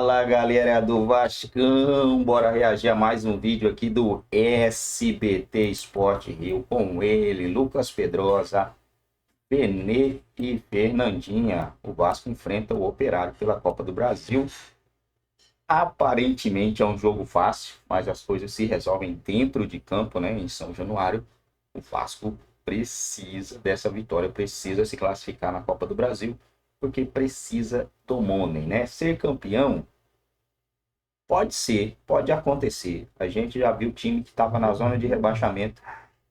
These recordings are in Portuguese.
Fala, galera do Vascão, bora reagir a mais um vídeo aqui do SBT Sport Rio com ele, Lucas Pedrosa, Benê e Fernandinha. O Vasco enfrenta o Operário pela Copa do Brasil. Aparentemente é um jogo fácil, mas as coisas se resolvem dentro de campo, né? Em São Januário, o Vasco precisa dessa vitória, precisa se classificar na Copa do Brasil, porque precisa do money, né? Ser campeão pode ser, pode acontecer. A gente já viu o time que estava na zona de rebaixamento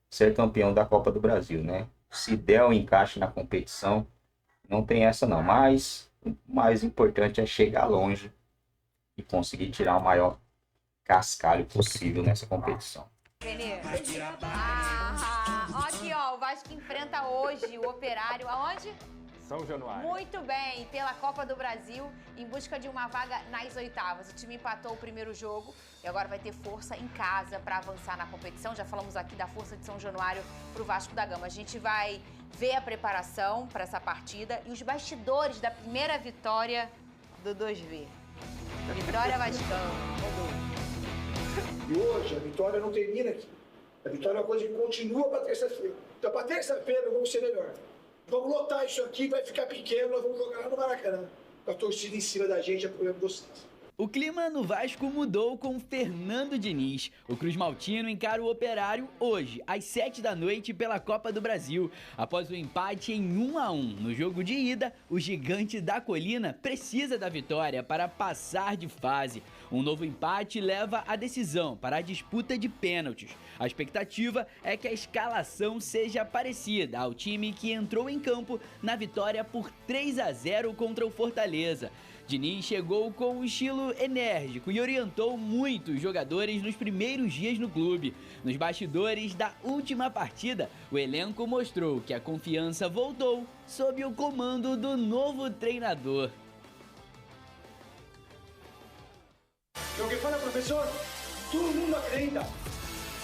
ser campeão da Copa do Brasil, né? Se der o encaixe na competição, não tem essa não. Mas o mais importante é chegar longe e conseguir tirar o maior cascalho possível nessa competição. Benê. Aqui, ó, o Vasco enfrenta hoje o Operário aonde? São Januário. Muito bem, pela Copa do Brasil, em busca de uma vaga nas oitavas. O time empatou o primeiro jogo e agora vai ter força em casa para avançar na competição. Já falamos aqui da força de São Januário para o Vasco da Gama. A gente vai ver a preparação para essa partida e os bastidores da primeira vitória do 2V. Vitória Vascão. E hoje a vitória não termina aqui. A vitória é uma coisa que continua para terça-feira. Então, para terça-feira, vamos ser melhor. Vamos lotar isso aqui, vai ficar pequeno, nós vamos jogar lá no Maracanã. Com a torcida em cima da gente, apoiando vocês. O clima no Vasco mudou com Fernando Diniz. O Cruz Maltino encara o Operário hoje, às 7 da noite, pela Copa do Brasil. Após o empate em 1-1 no jogo de ida, o gigante da colina precisa da vitória para passar de fase. Um novo empate leva a decisão para a disputa de pênaltis. A expectativa é que a escalação seja parecida ao time que entrou em campo na vitória por 3-0 contra o Fortaleza. Diniz chegou com um estilo enérgico e orientou muitos jogadores nos primeiros dias no clube. Nos bastidores da última partida, o elenco mostrou que a confiança voltou sob o comando do novo treinador. O que fala, professor, todo mundo acredita,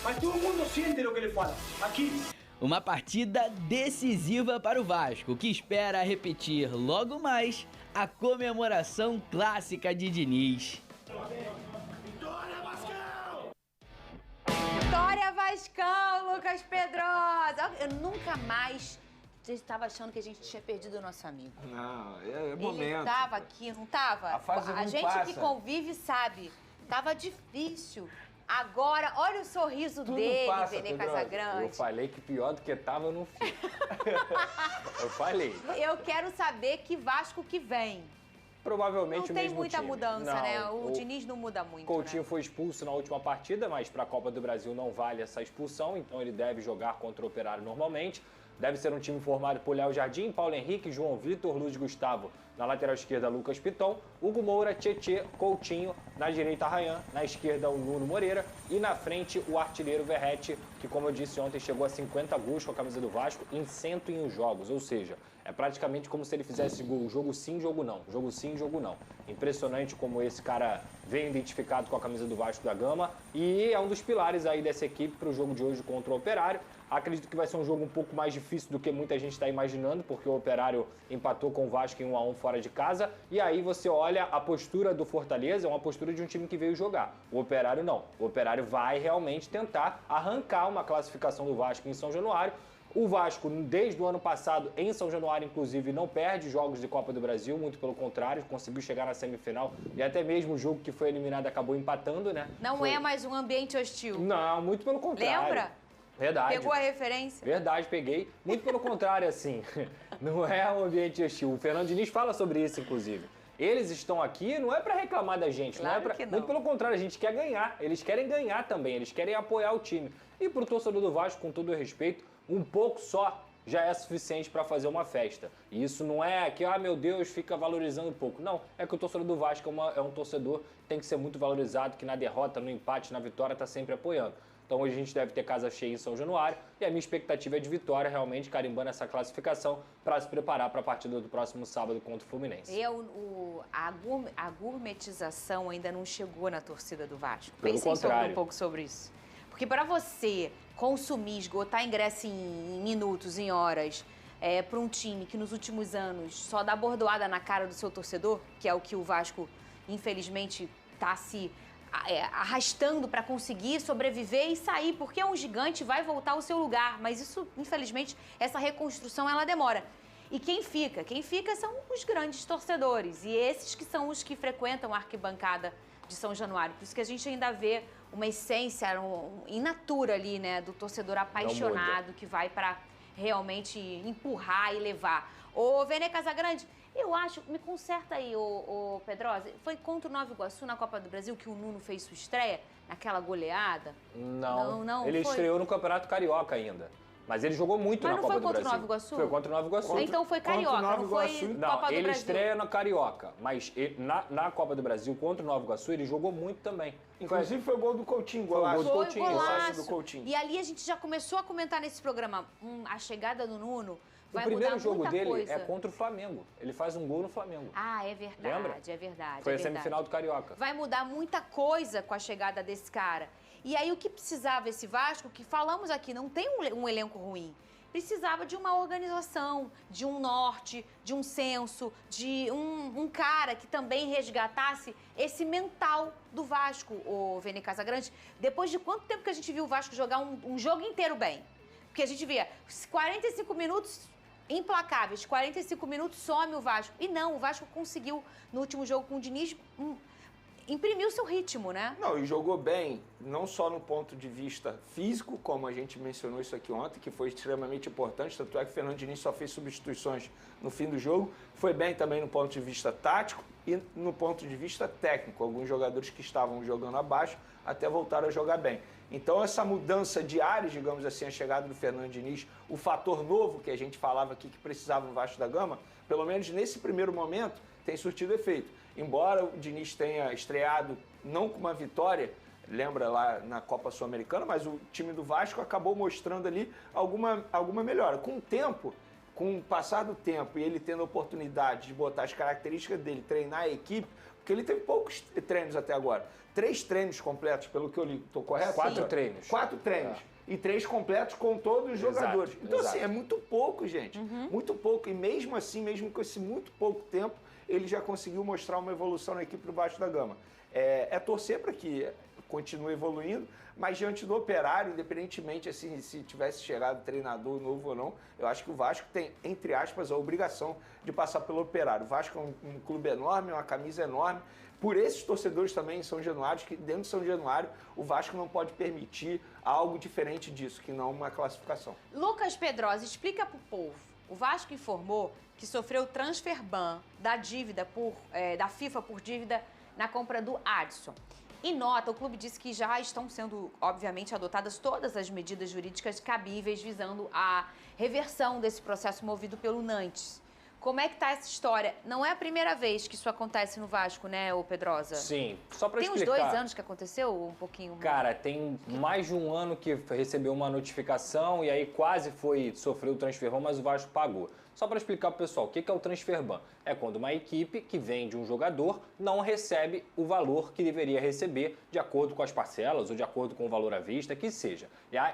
mas todo mundo sente o que ele fala. Aqui. Uma partida decisiva para o Vasco, que espera repetir logo mais a comemoração clássica de Diniz. Vitória, Vascão! Vitória Vascão, Lucas Pedrosa. Eu nunca mais estava achando que a gente tinha perdido o nosso amigo. Não, é momento. Ele estava aqui, não estava? A fase não gente passa. que convive sabe, tava difícil. Agora, olha o sorriso Tudo dele, passa, Benê Pedro. Casagrande. Eu falei que pior do que tava eu não fiz. Eu falei. Eu quero saber que Vasco que vem. Provavelmente Não o tem mesmo muita time. mudança, Não, né? O Diniz não muda muito, Coutinho né? foi expulso na última partida, mas para a Copa do Brasil não vale essa expulsão, então ele deve jogar contra o Operário normalmente. Deve ser um time formado por Léo Jardim, Paulo Henrique, João Vitor, Luiz Gustavo. Na lateral esquerda, Lucas Piton, Hugo Moura, Tietê, Coutinho. Na direita, Ryan. Na esquerda, o Nuno Moreira. E na frente, o artilheiro Verratti, que, como eu disse ontem, chegou a 50 gols com a camisa do Vasco em 101 jogos. Ou seja, é praticamente como se ele fizesse gol, jogo sim, jogo não. Jogo sim, jogo não. Impressionante como esse cara vem identificado com a camisa do Vasco da Gama. E é um dos pilares aí dessa equipe para o jogo de hoje contra o Operário. Acredito que vai ser um jogo um pouco mais difícil do que muita gente está imaginando, porque o Operário empatou com o Vasco em 1-1 fora de casa. E aí você olha a postura do Fortaleza, é uma postura de um time que veio jogar. O Operário não. O Operário vai realmente tentar arrancar uma classificação do Vasco em São Januário. O Vasco, desde o ano passado, em São Januário, inclusive, não perde jogos de Copa do Brasil, muito pelo contrário, conseguiu chegar na semifinal e até mesmo o jogo que foi eliminado acabou empatando, né? Não é mais um ambiente hostil. Não, muito pelo contrário. Lembra? Verdade. Pegou a referência? Verdade, peguei. Muito pelo contrário, assim. Não é um ambiente hostil. O Fernando Diniz fala sobre isso, inclusive. Eles estão aqui não é para reclamar da gente, Claro não é pra... que não. Muito pelo contrário, a gente quer ganhar. Eles querem ganhar também, eles querem apoiar o time. E pro torcedor do Vasco, com todo o respeito, um pouco só já é suficiente para fazer uma festa. E isso não é que, meu Deus, fica valorizando um pouco. Não, é que o torcedor do Vasco é um torcedor que tem que ser muito valorizado, que na derrota, no empate, na vitória, tá sempre apoiando. Então hoje a gente deve ter casa cheia em São Januário e a minha expectativa é de vitória, realmente carimbando essa classificação para se preparar para a partida do próximo sábado contra o Fluminense. A gourmetização ainda não chegou na torcida do Vasco. Pelo Pensem contrário. um pouco sobre isso. Porque para você consumir, esgotar ingresso em minutos, em horas, para um time que nos últimos anos só dá bordoada na cara do seu torcedor, que é o que o Vasco infelizmente, está se arrastando para conseguir sobreviver e sair, porque é um gigante, vai voltar ao seu lugar. Mas isso, infelizmente, essa reconstrução, ela demora. E quem fica são os grandes torcedores. E esses que são os que frequentam a arquibancada de São Januário. Por isso que a gente ainda vê uma essência in natura ali, né? Do torcedor apaixonado que vai para realmente empurrar e levar. Ô, Vene Casagrande, eu acho, me conserta aí, ô Pedrosa, foi contra o Nova Iguaçu na Copa do Brasil que o Nuno fez sua estreia? Naquela goleada? Não. Ele estreou no Campeonato Carioca ainda. Mas ele jogou muito na Copa do Brasil. Mas não foi contra o Nova Iguaçu? Foi contra o Nova Iguaçu. Então foi Carioca, não foi Copa do Brasil. Ele estreia na Carioca, mas na Copa do Brasil contra o Nova Iguaçu ele jogou muito também. Inclusive foi o gol do Coutinho, golaço. Foi golaço do Coutinho. E ali a gente já começou a comentar nesse programa, a chegada do Nuno vai mudar muita coisa. O primeiro jogo dele é contra o Flamengo. Ele faz um gol no Flamengo. Ah, é verdade, lembra? É verdade. Foi a semifinal do Carioca. Vai mudar muita coisa com a chegada desse cara. E aí o que precisava esse Vasco, que falamos aqui, não tem um elenco ruim. Precisava de uma organização, de um norte, de um senso, de um cara que também resgatasse esse mental do Vasco, o Vene Casagrande. Depois de quanto tempo que a gente viu o Vasco jogar um jogo inteiro bem? Porque a gente via 45 minutos implacáveis, 45 minutos some o Vasco. E não, o Vasco conseguiu, no último jogo com o Diniz, imprimir o seu ritmo, né? Não, e jogou bem, não só no ponto de vista físico, como a gente mencionou isso aqui ontem, que foi extremamente importante, tanto é que o Fernando Diniz só fez substituições no fim do jogo, foi bem também no ponto de vista tático e no ponto de vista técnico. Alguns jogadores que estavam jogando abaixo até voltaram a jogar bem. Então essa mudança de ares, digamos assim, a chegada do Fernando Diniz, o fator novo que a gente falava aqui que precisava no Vasco da Gama, pelo menos nesse primeiro momento, tem surtido efeito. Embora o Diniz tenha estreado não com uma vitória, lembra lá na Copa Sul-Americana, mas o time do Vasco acabou mostrando ali alguma melhora. Com o tempo, com o passar do tempo e ele tendo a oportunidade de botar as características dele, treinar a equipe, porque ele teve poucos treinos até agora. 3 treinos completos, pelo que eu li, estou correto? 4 treinos. 4 treinos. E 3 completos com todos os jogadores. Então, assim, é muito pouco, gente. Muito pouco. E mesmo assim, mesmo com esse muito pouco tempo, ele já conseguiu mostrar uma evolução na equipe do Vasco da Gama. É torcer para que continue evoluindo, mas diante do Operário, independentemente assim, se tivesse chegado treinador novo ou não, eu acho que o Vasco tem, entre aspas, a obrigação de passar pelo Operário. O Vasco é um clube enorme, uma camisa enorme. Por esses torcedores também em São Januário, que dentro de São Januário o Vasco não pode permitir algo diferente disso, que não uma classificação. Lucas Pedrosa, explica para o povo. O Vasco informou que sofreu transfer ban da dívida da FIFA por dívida na compra do Adson. Em nota, o clube disse que já estão sendo, obviamente, adotadas todas as medidas jurídicas cabíveis visando a reversão desse processo movido pelo Nantes. Como é que tá essa história? Não é a primeira vez que isso acontece no Vasco, né, ô Pedrosa? Sim, só para explicar. Tem uns 2 anos que aconteceu, um pouquinho? Cara, tem mais de um ano que recebeu uma notificação e aí quase sofreu o transfer ban, mas o Vasco pagou. Só para explicar para o pessoal, o que é o transfer ban? É quando uma equipe que vende um jogador não recebe o valor que deveria receber de acordo com as parcelas ou de acordo com o valor à vista, que seja.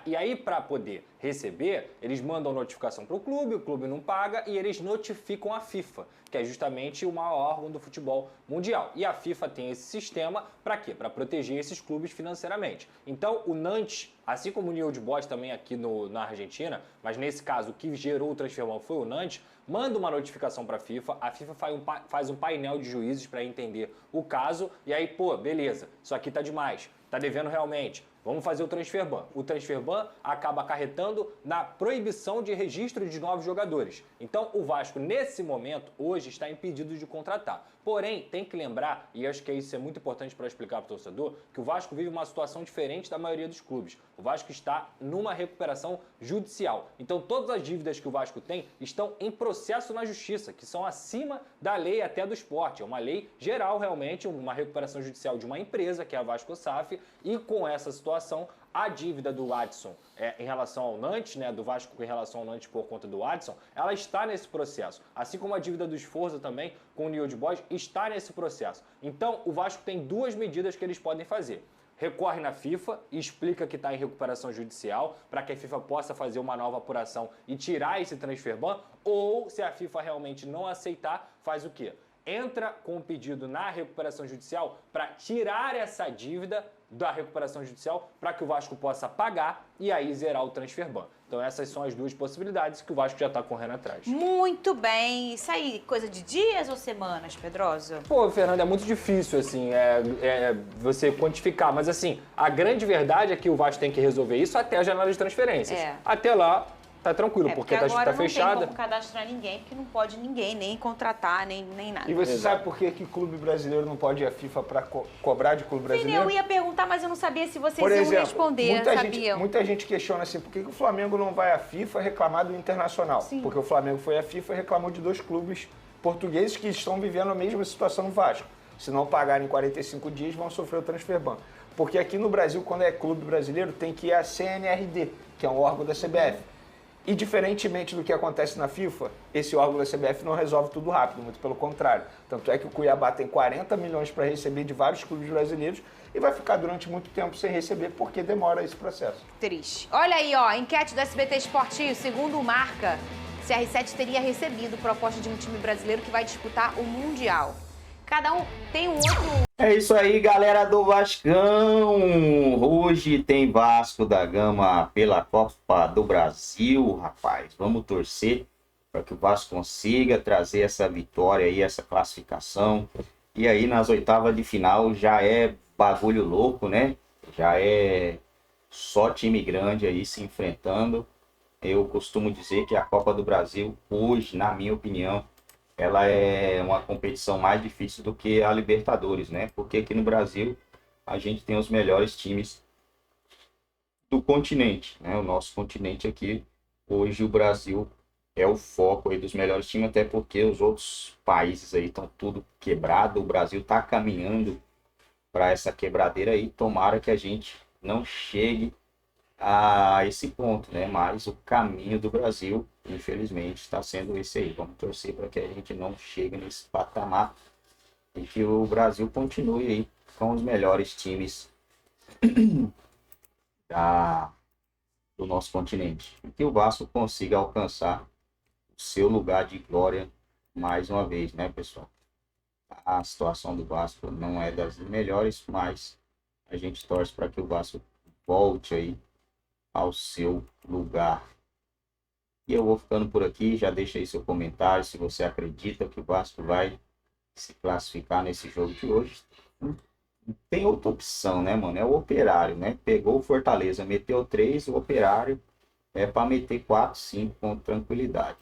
E aí, para poder receber, eles mandam notificação para o clube não paga e eles notificam a FIFA, que é justamente o maior órgão do futebol mundial. E a FIFA tem esse sistema para quê? Para proteger esses clubes financeiramente. Então, o Nantes, assim como o New Old Boys também aqui na Argentina, mas nesse caso o que gerou o transfer ban foi o Nantes, manda uma notificação para a FIFA faz um painel de juízes para entender o caso e aí, beleza, isso aqui tá demais, tá devendo realmente. Vamos fazer o transfer ban. O transfer ban acaba acarretando na proibição de registro de novos jogadores. Então, o Vasco, nesse momento, hoje, está impedido de contratar. Porém, tem que lembrar, e acho que isso é muito importante para explicar para o torcedor, que o Vasco vive uma situação diferente da maioria dos clubes. O Vasco está numa recuperação judicial. Então, todas as dívidas que o Vasco tem estão em processo na justiça, que são acima da lei até do esporte. É uma lei geral, realmente, uma recuperação judicial de uma empresa, que é a Vasco SAF, e com essa situação, a dívida do Adson em relação ao Nantes, né, do Vasco em relação ao Nantes por conta do Adson, ela está nesse processo. Assim como a dívida do Esforza também, com o New Old Boys, está nesse processo. Então, o Vasco tem 2 medidas que eles podem fazer. Recorre na FIFA e explica que está em recuperação judicial para que a FIFA possa fazer uma nova apuração e tirar esse transfer ban, ou, se a FIFA realmente não aceitar, faz o quê? entra com um pedido na recuperação judicial para tirar essa dívida da recuperação judicial para que o Vasco possa pagar e aí zerar o transfer ban. Então essas são as duas possibilidades que o Vasco já está correndo atrás. Muito bem. Isso aí, coisa de dias ou semanas, Pedrosa? Pô, Fernando, é muito difícil, assim, você quantificar. Mas, assim, a grande verdade é que o Vasco tem que resolver isso até a janela de transferências. Até lá, tá tranquilo, porque agora tá fechada. não tem como cadastrar ninguém, porque não pode ninguém nem contratar, nem nada. E você sabe por que clube brasileiro não pode ir à FIFA para cobrar de clube brasileiro? Eu ia perguntar, mas eu não sabia se vocês Por exemplo, iam responder, sabiam? Muita gente questiona assim, por que o Flamengo não vai à FIFA reclamar do Internacional? Sim. Porque o Flamengo foi à FIFA e reclamou de 2 clubes portugueses que estão vivendo a mesma situação no Vasco. Se não pagarem 45 dias, vão sofrer o transfer ban. Porque aqui no Brasil, quando é clube brasileiro, tem que ir à CNRD, que é um órgão da CBF. E diferentemente do que acontece na FIFA, esse órgão da CBF não resolve tudo rápido, muito pelo contrário. Tanto é que o Cuiabá tem 40 milhões para receber de vários clubes brasileiros e vai ficar durante muito tempo sem receber porque demora esse processo. Triste. Olha aí, ó, enquete do SBT Esportivo, segundo o Marca, CR7 teria recebido proposta de um time brasileiro que vai disputar o Mundial. Cada um tem um outro... É isso aí, galera do Vascão. Hoje tem Vasco da Gama pela Copa do Brasil, rapaz. Vamos torcer para que o Vasco consiga trazer essa vitória aí, essa classificação. E aí nas oitavas de final já é bagulho louco, né? Já é só time grande aí se enfrentando. Eu costumo dizer que a Copa do Brasil hoje, na minha opinião, ela é uma competição mais difícil do que a Libertadores, né? Porque aqui no Brasil a gente tem os melhores times do continente, né? O nosso continente aqui, hoje o Brasil é o foco aí dos melhores times, até porque os outros países aí estão tudo quebrado. O Brasil está caminhando para essa quebradeira aí. Tomara que a gente não chegue a esse ponto, né? Mas o caminho do Brasil, infelizmente, está sendo esse aí. Vamos torcer para que a gente não chegue nesse patamar e que o Brasil continue aí com os melhores times do nosso continente. E que o Vasco consiga alcançar o seu lugar de glória mais uma vez, né, pessoal? A situação do Vasco não é das melhores, mas a gente torce para que o Vasco volte aí ao seu lugar. E eu vou ficando por aqui. Já deixa aí seu comentário se você acredita que o Vasco vai se classificar nesse jogo de hoje. Não tem outra opção, né, mano? É o Operário, né? Pegou o Fortaleza, meteu 3, o Operário é para meter 4, 5 com tranquilidade.